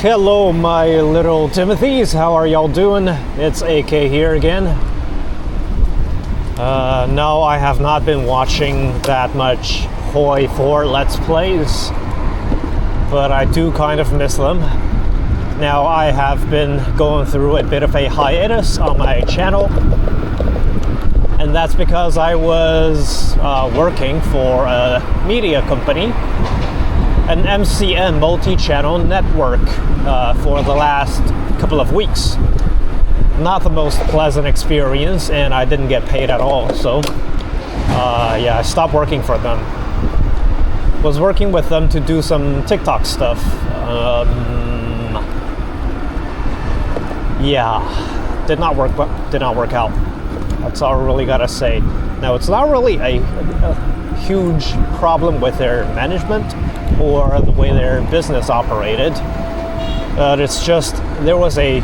Hello, my little Timothys. How are y'all doing? It's AK here again. No, I have not been watching that much Hoi 4 Let's Plays, but I do kind of miss them. Now, I have been going through a bit of a hiatus on my channel, and that's because I was working for a media company, an MCN multi-channel network for the last couple of weeks. Not the most pleasant experience, and I didn't get paid at all, so yeah, I stopped working for them. Was working with them to do some TikTok stuff. Yeah, did not work out. That's all I really gotta say. Now, it's not really a huge problem with their management or the way their business operated. It's just there was a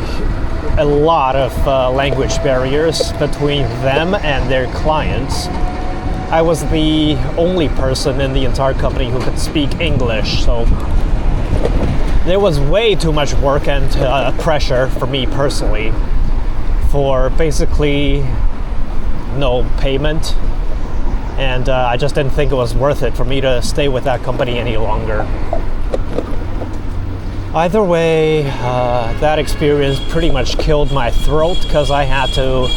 lot of language barriers between them and their clients. I was the only person in the entire company who could speak English, so there was way too much work and pressure for me personally for basically no payment, and I just didn't think it was worth it for me to stay with that company any longer. Either way, that experience pretty much killed my throat because I had to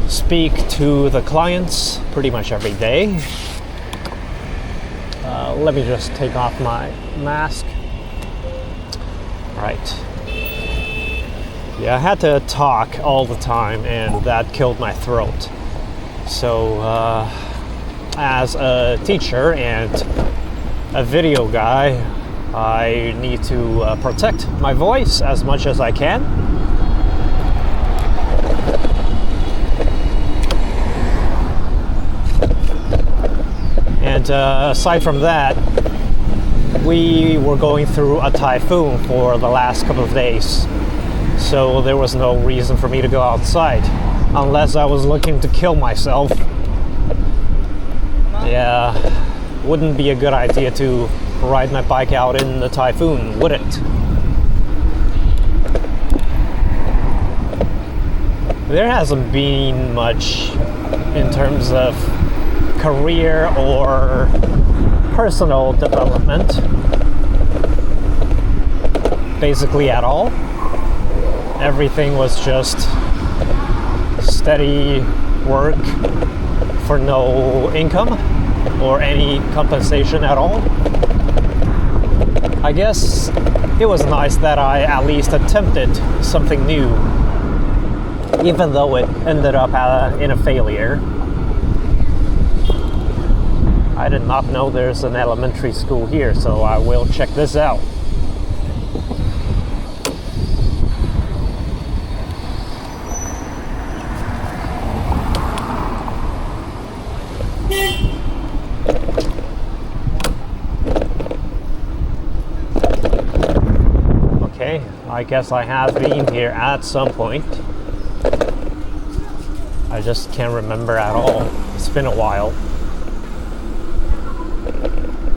speak to the clients pretty much every day. Let me just take off my mask. Right. Yeah, I had to talk all the time, and that killed my throat. So, as a teacher and a video guy, I need to protect my voice as much as I can. And aside from that, we were going through a typhoon for the last couple of days. So there was no reason for me to go outside unless I was looking to kill myself. Yeah, wouldn't be a good idea to ride my bike out in the typhoon, would it? There hasn't been much in terms of career or personal development, basically at all. Everything was just steady work for no income or any compensation at all. I guess it was nice that I at least attempted something new, even though it ended up in a failure. I did not know there's an elementary school here, so I will check this out. Okay, I guess I have been here at some point. I just can't remember at all. It's been a while.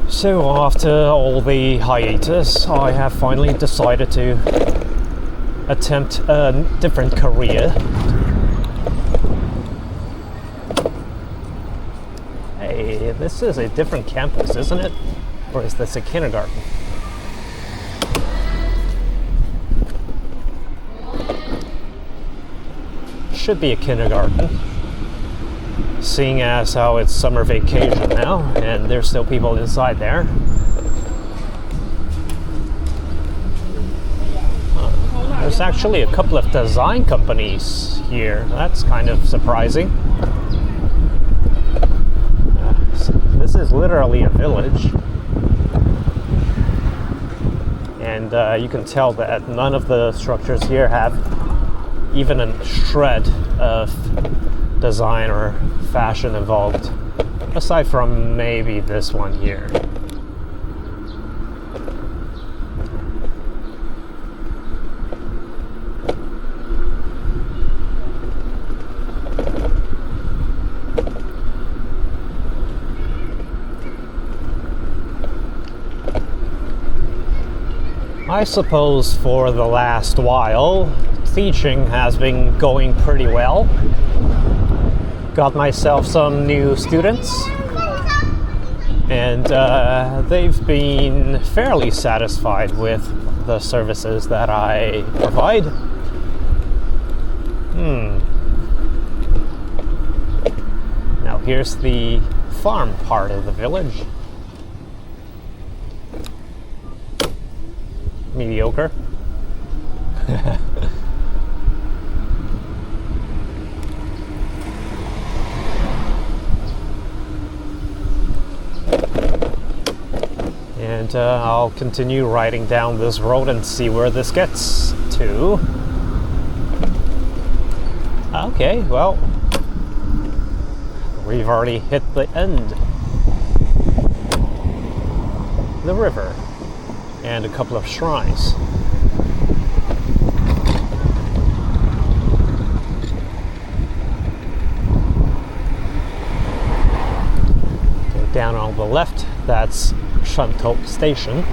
So after all the hiatus, I have finally decided to attempt a different career. Hey, this is a different campus, isn't it? Or is this a kindergarten? Should be a kindergarten, seeing as how it's summer vacation now and there's still people inside there. There's actually a couple of design companies here. That's kind of surprising. This is literally a village, and you can tell that none of the structures here have even a shred of design or fashion involved, aside from maybe this one here. I suppose for the last while, teaching has been going pretty well. Got myself some new students, and they've been fairly satisfied with the services that I provide. Now here's the farm part of the village. Mediocre. And I'll continue riding down this road and see where this gets to. Okay, well, we've already hit the end. The river and a couple of shrines. Okay, down on the left, that's Shantou station.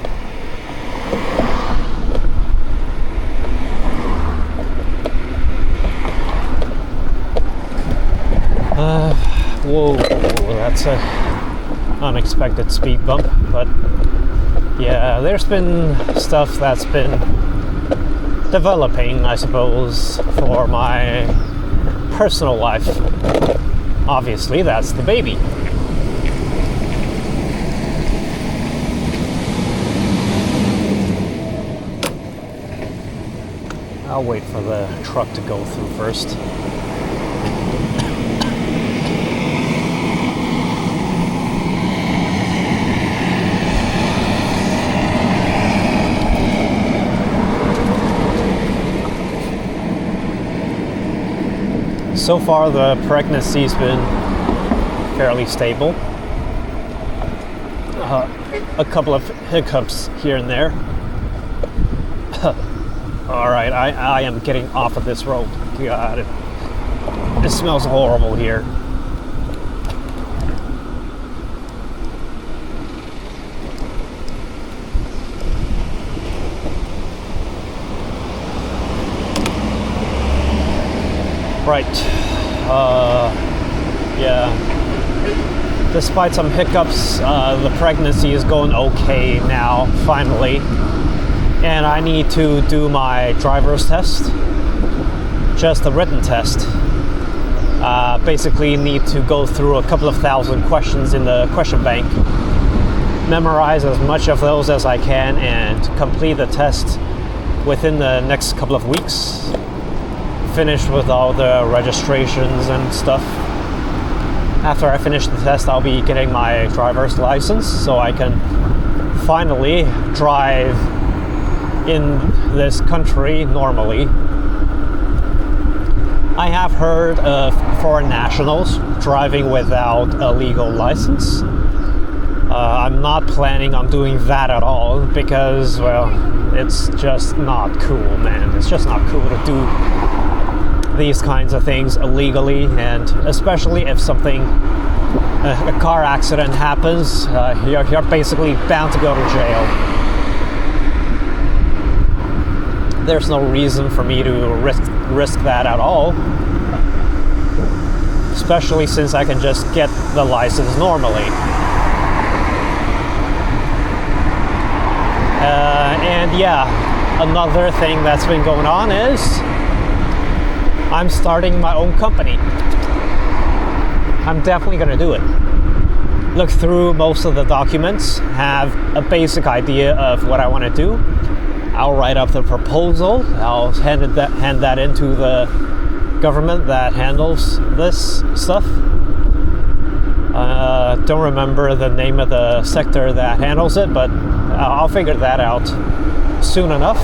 Whoa, that's a unexpected speed bump, but yeah, there's been stuff that's been developing, I suppose, for my personal life. Obviously, that's the baby. I'll wait for the truck to go through first. So far, the pregnancy's been fairly stable. A couple of hiccups here and there. Alright, I am getting off of this road. God, it smells horrible here. Right. Yeah. Despite some hiccups, the pregnancy is going okay now, finally. And I need to do my driver's test. Just a written test. Basically need to go through a couple of thousand questions in the question bank. Memorize as much of those as I can and complete the test within the next couple of weeks. Finish with all the registrations and stuff. After I finish the test, I'll be getting my driver's license so I can finally drive in this country normally. I have heard of foreign nationals driving without a legal license. I'm not planning on doing that at all because, well, it's just not cool, man. It's just not cool to do these kinds of things illegally, and especially if something, a car accident happens, you're basically bound to go to jail. There's no reason for me to risk that at all, especially since I can just get the license normally. And yeah, another thing that's been going on is I'm starting my own company. I'm definitely gonna do it. Look through most of the documents, have a basic idea of what I want to do. I'll write up the proposal. I'll hand that into the government that handles this stuff. Don't remember the name of the sector that handles it, but I'll figure that out soon enough.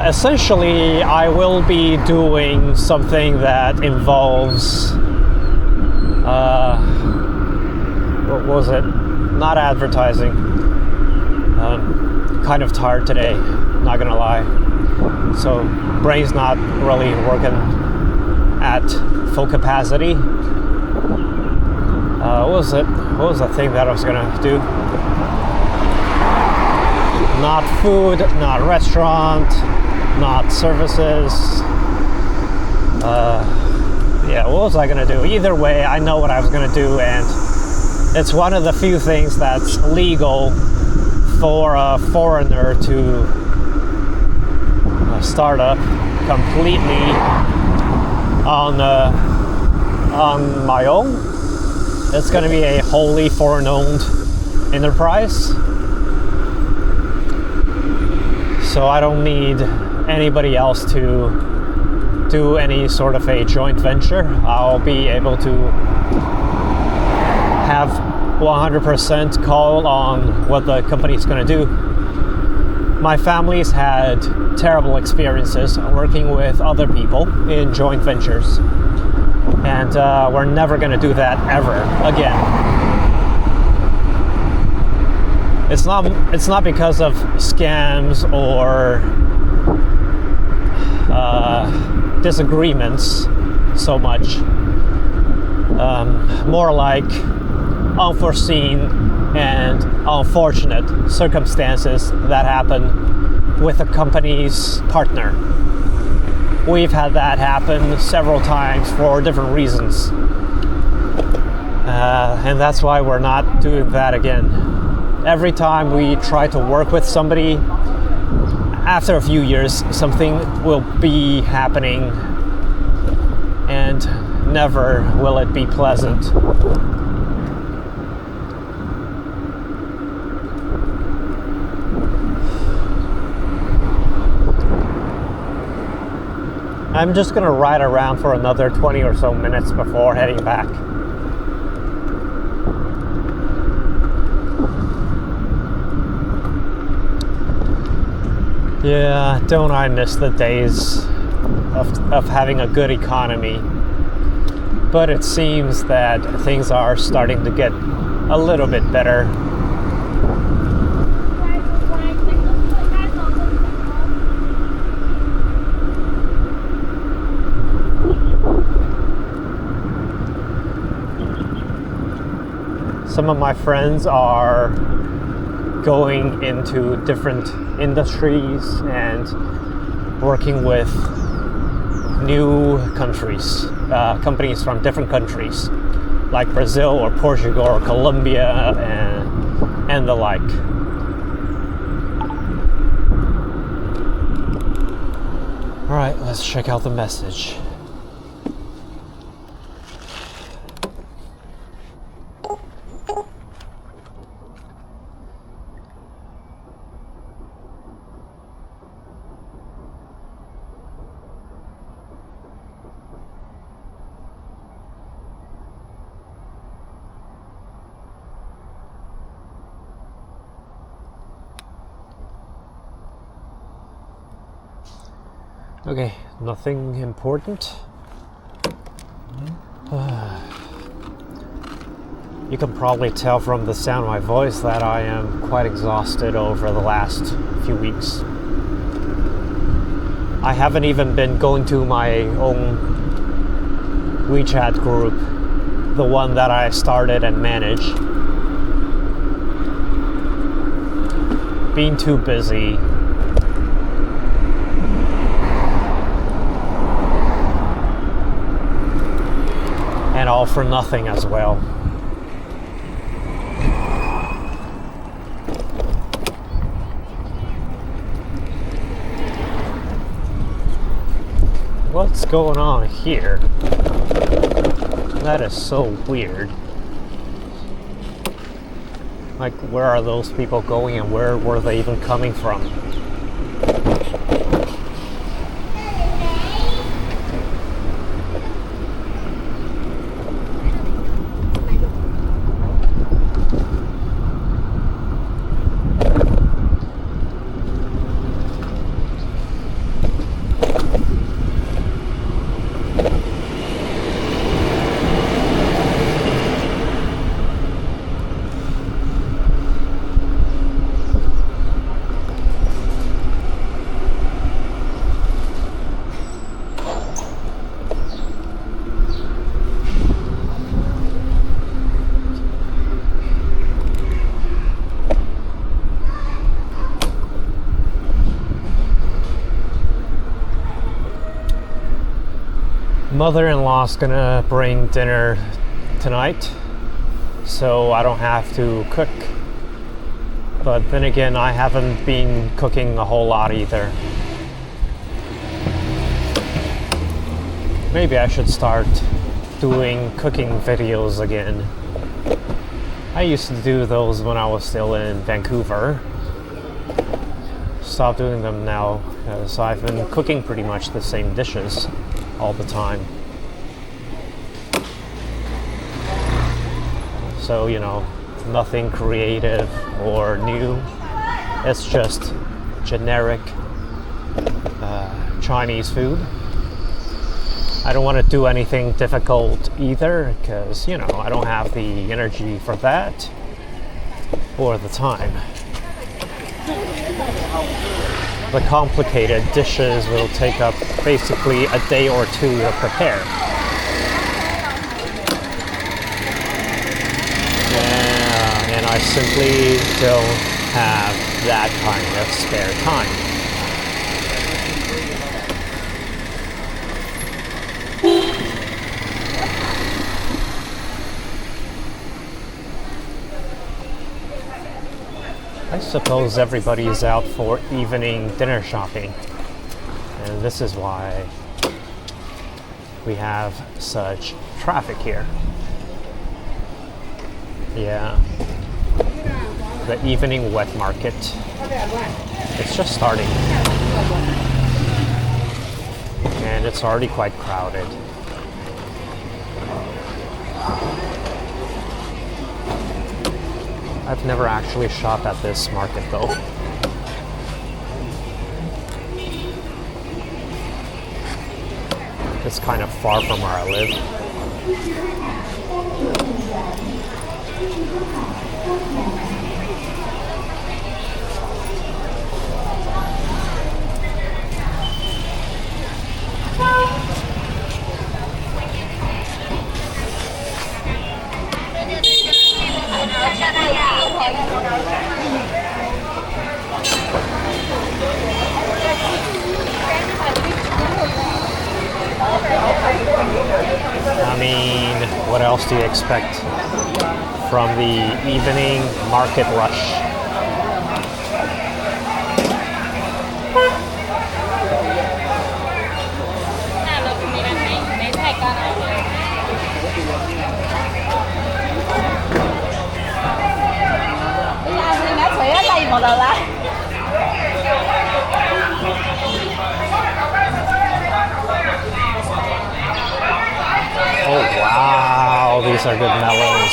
Essentially, I will be doing something that involves, what was it? Not advertising. Kind of tired today, not gonna lie. So, brain's not really working at full capacity. What was it? What was the thing that I was gonna do? Not food, not restaurant, not services. Yeah, what was I gonna do? Either way, I know what I was gonna do, and it's one of the few things that's legal for a foreigner to start up completely on my own. It's gonna be a wholly foreign-owned enterprise, so I don't need anybody else to do any sort of a joint venture. I'll be able to have 100% call on what the company's going to do. My family's had terrible experiences working with other people in joint ventures, and we're never going to do that ever again. It's not because of scams or disagreements so much, more like unforeseen and unfortunate circumstances that happen with a company's partner. We've had that happen several times for different reasons, and that's why we're not doing that again. Every time we try to work with somebody, after a few years, something will be happening, and never will it be pleasant. I'm just gonna ride around for another 20 or so minutes before heading back. Yeah, don't I miss the days of having a good economy. But it seems that things are starting to get a little bit better. Some of my friends are going into different industries and working with new countries, companies from different countries, like Brazil or Portugal or Colombia and the like. All right, let's check out the message. Okay, nothing important. You can probably tell from the sound of my voice that I am quite exhausted over the last few weeks. I haven't even been going to my own WeChat group, the one that I started and manage. Being too busy. And all for nothing as well. What's going on here? That is so weird. Like, where are those people going and where were they even coming from? mother-in-law's gonna bring dinner tonight, so I don't have to cook. But then again, I haven't been cooking a whole lot either. Maybe I should start doing cooking videos again. I used to do those when I was still in Vancouver. Stop doing them now because I've been cooking pretty much the same dishes all the time. So, you know, nothing creative or new. It's just generic Chinese food. I don't want to do anything difficult either because, you know, I don't have the energy for that or the time. The complicated dishes will take up basically a day or two to prepare. Yeah, and I simply don't have that kind of spare time. I suppose everybody's out for evening dinner shopping, and this is why we have such traffic here. Yeah, the evening wet market. It's just starting, and it's already quite crowded. I've never actually shopped at this market though. It's kind of far from where I live. I mean, what else do you expect from the evening market rush? Oh wow, these are good melons.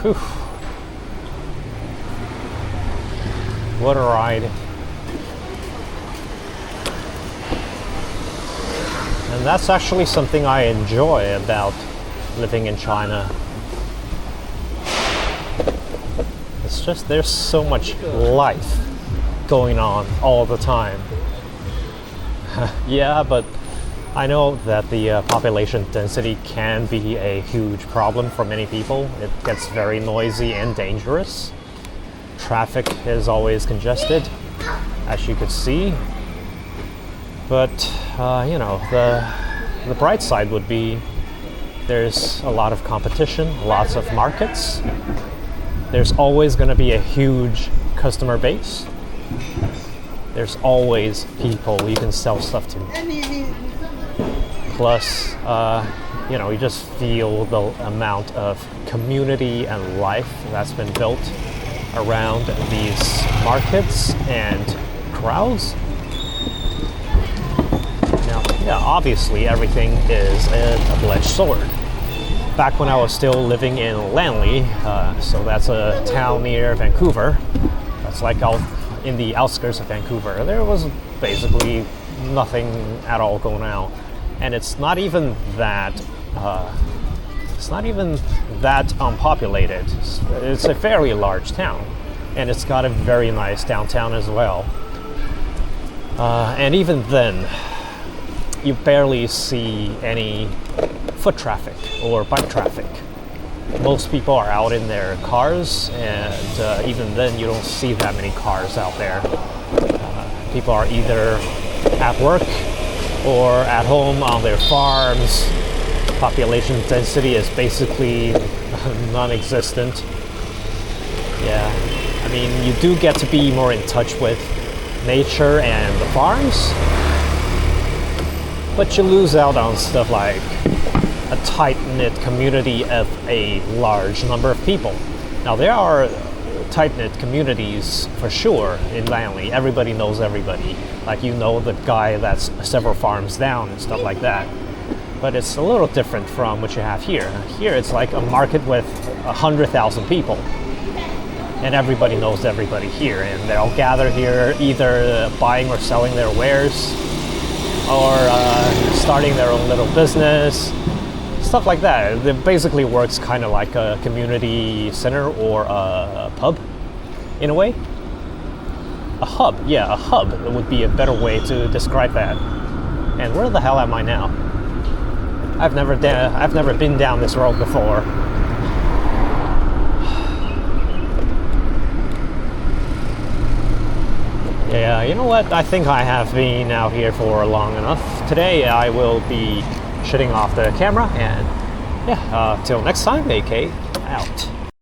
Whew. What a ride. And that's actually something I enjoy about living in China. It's just there's so much life going on all the time. Yeah, but I know that the population density can be a huge problem for many people. It gets very noisy and dangerous. Traffic is always congested, as you could see. But you know, the bright side would be there's a lot of competition, lots of markets. There's always going to be a huge customer base. There's always people you can sell stuff to. Plus, you know, you just feel the amount of community and life that's been built around these markets and crowds. Now, yeah, obviously everything is a double-edged sword. Back when I was still living in Lanley, so that's a town near Vancouver, that's like out in the outskirts of Vancouver, there was basically nothing at all going on. And it's not even that unpopulated. It's a fairly large town, and it's got a very nice downtown as well. And even then, you barely see any foot traffic or bike traffic. Most people are out in their cars, and even then you don't see that many cars out there. People are either at work or at home on their farms. Population density is basically non-existent. Yeah, I mean, you do get to be more in touch with nature and the farms, but you lose out on stuff like a tight-knit community of a large number of people. Now, there are tight-knit communities for sure in Langley. Everybody knows everybody. Like, you know the guy that's several farms down and stuff like that. But it's a little different from what you have here. Here it's like a market with 100,000 people. And everybody knows everybody here. And they all gather here either buying or selling their wares, or starting their own little business. Stuff like that. It basically works kind of like a community center or a pub, in a way. A hub, yeah, a hub would be a better way to describe that. And where the hell am I now? I've never been down this road before. Yeah, you know what? I think I have been out here for long enough. Today I will be shutting off the camera, and yeah, till next time, AK out.